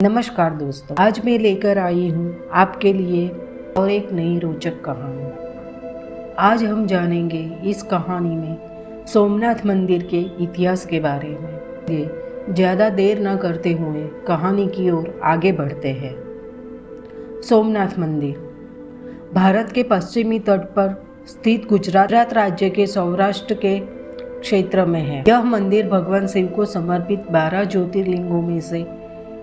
नमस्कार दोस्तों, आज मैं लेकर आई हूँ आपके लिए और एक नई रोचक कहानी। आज हम जानेंगे इस कहानी में सोमनाथ मंदिर के इतिहास के बारे में। ये ज़्यादा देर न करते हुए कहानी की ओर आगे बढ़ते हैं। सोमनाथ मंदिर भारत के पश्चिमी तट पर स्थित गुजरात राज्य के सौराष्ट्र के क्षेत्र में है। यह मंदिर भगवान शिव को समर्पित 12 ज्योतिर्लिंगों में से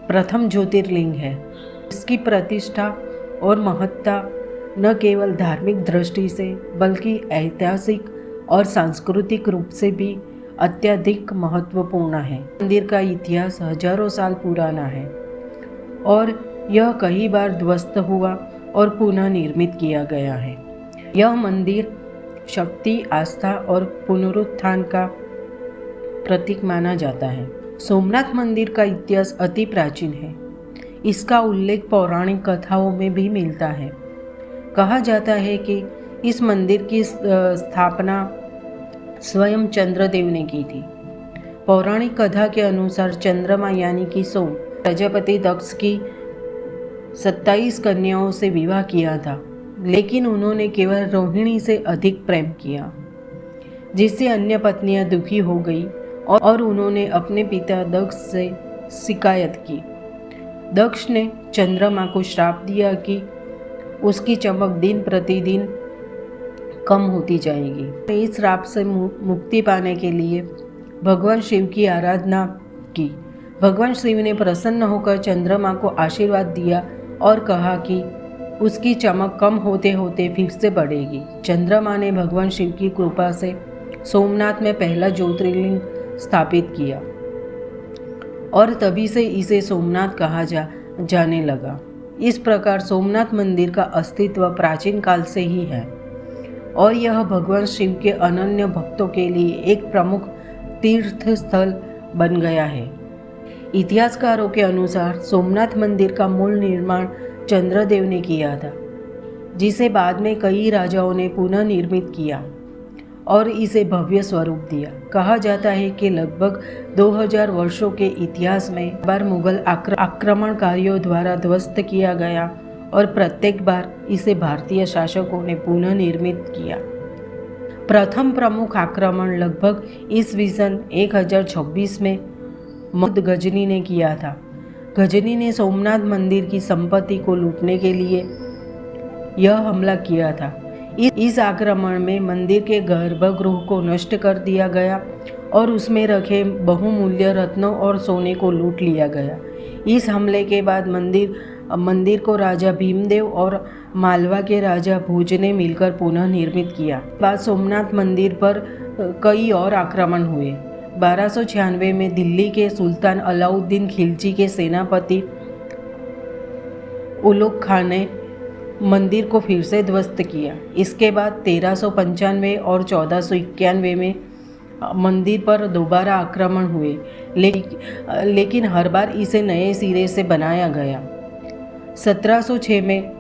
प्रथम ज्योतिर्लिंग है। इसकी प्रतिष्ठा और महत्ता न केवल धार्मिक दृष्टि से बल्कि ऐतिहासिक और सांस्कृतिक रूप से भी अत्यधिक महत्वपूर्ण है। मंदिर का इतिहास हजारों साल पुराना है और यह कई बार ध्वस्त हुआ और पुनः निर्मित किया गया है। यह मंदिर शक्ति, आस्था और पुनरुत्थान का प्रतीक माना जाता है। सोमनाथ मंदिर का इतिहास अति प्राचीन है। इसका उल्लेख पौराणिक कथाओं में भी मिलता है। कहा जाता है कि इस मंदिर की स्थापना स्वयं चंद्रदेव ने की थी। पौराणिक कथा के अनुसार चंद्रमा यानी कि सोम प्रजापति दक्ष की 27 कन्याओं से विवाह किया था, लेकिन उन्होंने केवल रोहिणी से अधिक प्रेम किया, जिससे अन्य पत्नियां दुखी हो गई और उन्होंने अपने पिता दक्ष से शिकायत की। दक्ष ने चंद्रमा को श्राप दिया कि उसकी चमक दिन प्रतिदिन कम होती जाएगी। इस श्राप से मुक्ति पाने के लिए भगवान शिव की आराधना की। भगवान शिव ने प्रसन्न होकर चंद्रमा को आशीर्वाद दिया और कहा कि उसकी चमक कम होते होते फिर से बढ़ेगी। चंद्रमा ने भगवान शिव की कृपा से सोमनाथ में पहला ज्योतिर्लिंग स्थापित किया और तभी से इसे सोमनाथ कहा जाने लगा। इस प्रकार सोमनाथ मंदिर का अस्तित्व प्राचीन काल से ही है और यह भगवान शिव के अनन्य भक्तों के लिए एक प्रमुख तीर्थ स्थल बन गया है। इतिहासकारों के अनुसार सोमनाथ मंदिर का मूल निर्माण चंद्रदेव ने किया था, जिसे बाद में कई राजाओं ने पुनः निर्मित किया और इसे भव्य स्वरूप दिया। कहा जाता है कि लगभग 2000 वर्षों के इतिहास में बार मुगल आक्रमणकारियों द्वारा ध्वस्त किया गया और प्रत्येक बार इसे भारतीय शासकों ने पुनः निर्मित किया। प्रथम प्रमुख आक्रमण लगभग ईस्वी सन 1026 में मुगल गजनी ने किया था। गजनी ने सोमनाथ मंदिर की संपत्ति को लूटने के लिए यह हमला किया था। इस आक्रमण में मंदिर के गर्भगृह को नष्ट कर दिया गया और उसमें रखे बहुमूल्य रत्नों और सोने को लूट लिया गया। इस हमले के बाद मंदिर को राजा भीमदेव और मालवा के राजा भोज ने मिलकर पुनः निर्मित किया। बाद सोमनाथ मंदिर पर कई और आक्रमण हुए। 1296 में दिल्ली के सुल्तान अलाउद्दीन खिलजी के सेनापति उलुग खान ने मंदिर को फिर से ध्वस्त किया। इसके बाद 1395 और 1491 में मंदिर पर दोबारा आक्रमण हुए, लेकिन हर बार इसे नए सिरे से बनाया गया। 1706 में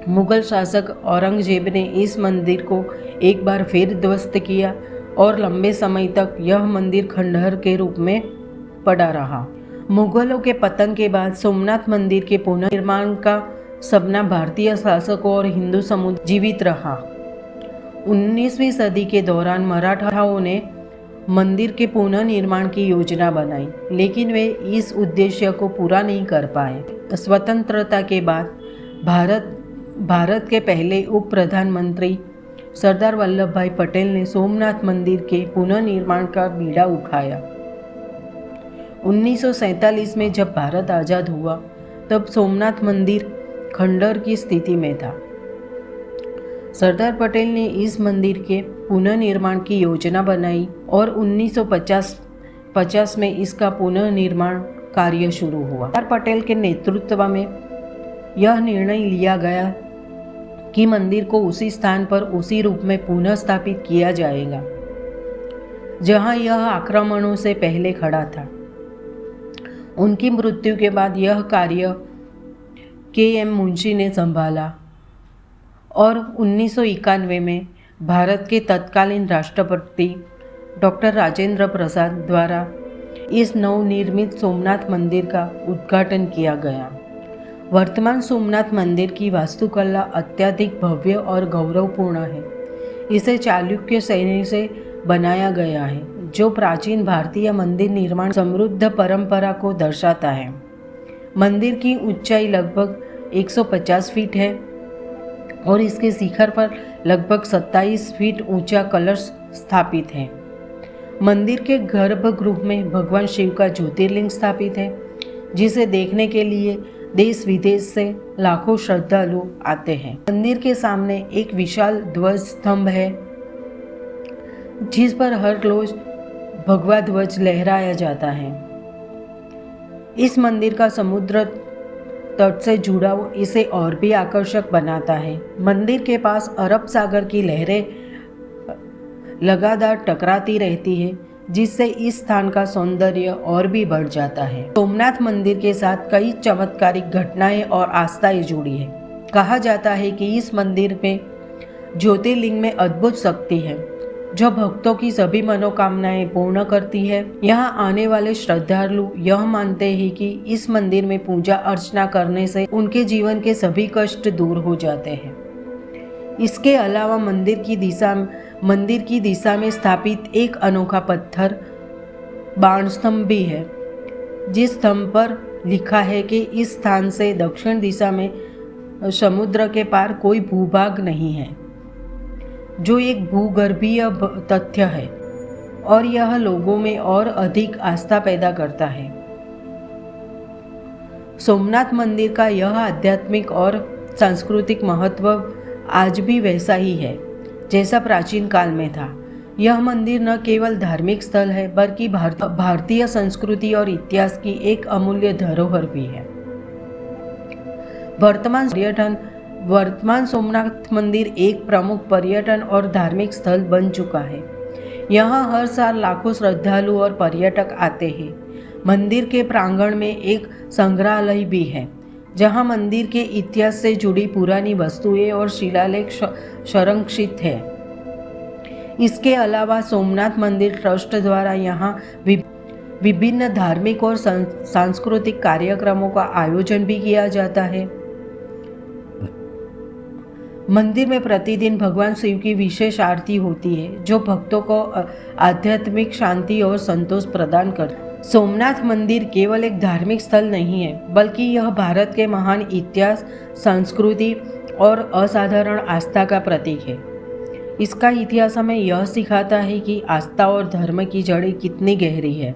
मुगल शासक औरंगजेब ने इस मंदिर को एक बार फिर ध्वस्त किया और लंबे समय तक यह मंदिर खंडहर के रूप में पड़ा रहा। मुगलों के पतन के बाद सोमनाथ मंदिर के पुनर्निर्माण का सपना भारतीय शासकों और हिंदू समुदाय जीवित रहा। 19वीं सदी के दौरान मराठाओं ने मंदिर के पुनर्निर्माण की योजना बनाई, लेकिन वे इस उद्देश्य को पूरा नहीं कर पाए। स्वतंत्रता के बाद भारत के पहले उप प्रधानमंत्री सरदार वल्लभ भाई पटेल ने सोमनाथ मंदिर के पुनर्निर्माण का बीड़ा उठाया। 1947 में जब भारत आज़ाद हुआ, तब सोमनाथ मंदिर खंडहर की स्थिति में था। सरदार पटेल ने इस मंदिर के पुनर्निर्माण की योजना बनाई और 1950 में इसका पुनर्निर्माण कार्य शुरू हुआ। सरदार पटेल के नेतृत्व में यह निर्णय लिया गया कि मंदिर को उसी स्थान पर उसी रूप में पुनः स्थापित किया जाएगा जहां यह आक्रमणों से पहले खड़ा था। उनकी मृत्यु के बाद यह कार्य के.एम. मुंशी ने संभाला और 1991 में भारत के तत्कालीन राष्ट्रपति डॉक्टर राजेंद्र प्रसाद द्वारा इस नवनिर्मित सोमनाथ मंदिर का उद्घाटन किया गया। वर्तमान सोमनाथ मंदिर की वास्तुकला अत्यधिक भव्य और गौरवपूर्ण है। इसे चालुक्य शैली से बनाया गया है, जो प्राचीन भारतीय मंदिर निर्माण समृद्ध परंपरा को दर्शाता है। मंदिर की ऊंचाई लगभग 150 फीट है और इसके शिखर पर लगभग 27 फीट ऊंचा कलश स्थापित है। मंदिर के गर्भगृह में भगवान शिव का ज्योतिर्लिंग स्थापित है, जिसे देखने के लिए देश विदेश से लाखों श्रद्धालु आते हैं। मंदिर के सामने एक विशाल ध्वज स्तंभ है, जिस पर हर रोज भगवा ध्वज लहराया जाता है। इस मंदिर का समुद्र तट से जुड़ाव इसे और भी आकर्षक बनाता है। मंदिर के पास अरब सागर की लहरें लगातार टकराती रहती है, जिससे इस स्थान का सौंदर्य और भी बढ़ जाता है। सोमनाथ मंदिर के साथ कई चमत्कारिक घटनाएं और आस्थाएं जुड़ी है। कहा जाता है कि इस मंदिर में ज्योतिर्लिंग में अद्भुत शक्ति है, जो भक्तों की सभी मनोकामनाएं पूर्ण करती है। यहाँ आने वाले श्रद्धालु यह मानते हैं कि इस मंदिर में पूजा अर्चना करने से उनके जीवन के सभी कष्ट दूर हो जाते हैं। इसके अलावा मंदिर की दिशा में स्थापित एक अनोखा पत्थर बाण स्तंभ भी है, जिस स्तंभ पर लिखा है कि इस स्थान से दक्षिण दिशा में समुद्र के पार कोई भूभाग नहीं है, जो एक भूगर्भीय तथ्य है और यह लोगों में और अधिक आस्था पैदा करता है। सोमनाथ मंदिर का यह आध्यात्मिक और सांस्कृतिक महत्व आज भी वैसा ही है जैसा प्राचीन काल में था। यह मंदिर न केवल धार्मिक स्थल है, बल्कि भारतीय संस्कृति और इतिहास की एक अमूल्य धरोहर भी है। वर्तमान सोमनाथ मंदिर एक प्रमुख पर्यटन और धार्मिक स्थल बन चुका है। यहाँ हर साल लाखों श्रद्धालु और पर्यटक आते हैं। मंदिर के प्रांगण में एक संग्रहालय भी है, जहाँ मंदिर के इतिहास से जुड़ी पुरानी वस्तुएं और शिलालेख संरक्षित है। इसके अलावा सोमनाथ मंदिर ट्रस्ट द्वारा यहाँ विभिन्न धार्मिक और सांस्कृतिक कार्यक्रमों का आयोजन भी किया जाता है। मंदिर में प्रतिदिन भगवान शिव की विशेष आरती होती है, जो भक्तों को आध्यात्मिक शांति और संतोष प्रदान करती है। सोमनाथ मंदिर केवल एक धार्मिक स्थल नहीं है, बल्कि यह भारत के महान इतिहास, संस्कृति और असाधारण आस्था का प्रतीक है। इसका इतिहास हमें यह सिखाता है कि आस्था और धर्म की जड़ें कितनी गहरी है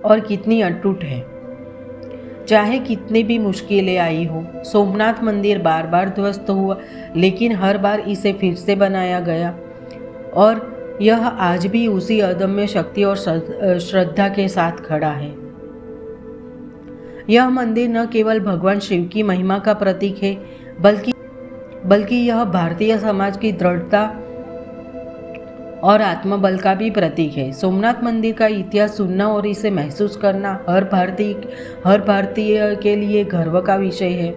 और कितनी अटूट है। चाहे कितनी भी मुश्किलें आई हो, सोमनाथ मंदिर बार बार ध्वस्त हुआ, लेकिन हर बार इसे फिर से बनाया गया और यह आज भी उसी अदम्य शक्ति और श्रद्धा के साथ खड़ा है। यह मंदिर न केवल भगवान शिव की महिमा का प्रतीक है, बल्कि यह भारतीय समाज की दृढ़ता और आत्मबल का भी प्रतीक है। सोमनाथ मंदिर का इतिहास सुनना और इसे महसूस करना हर भारतीय के लिए गर्व का विषय है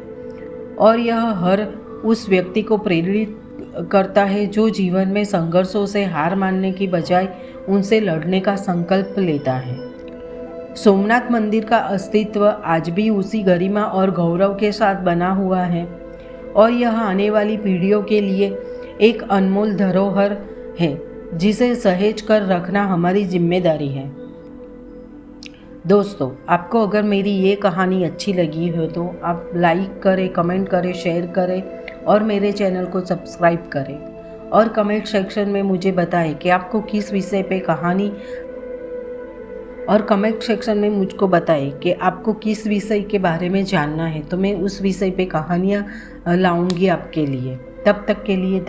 और यह हर उस व्यक्ति को प्रेरित करता है जो जीवन में संघर्षों से हार मानने की बजाय उनसे लड़ने का संकल्प लेता है। सोमनाथ मंदिर का अस्तित्व आज भी उसी गरिमा और गौरव के साथ बना हुआ है और यह आने वाली पीढ़ियों के लिए एक अनमोल धरोहर है, जिसे सहेज कर रखना हमारी जिम्मेदारी है। दोस्तों, आपको अगर मेरी ये कहानी अच्छी लगी हो तो आप लाइक करें, कमेंट करें, शेयर करें और मेरे चैनल को सब्सक्राइब करें और कमेंट सेक्शन में मुझे बताएं कि आपको किस विषय पे कहानी और कमेंट सेक्शन में मुझको बताएं कि आपको किस विषय के बारे में जानना है, तो मैं उस विषय पे कहानियाँ लाऊंगी आपके लिए। तब तक के लिए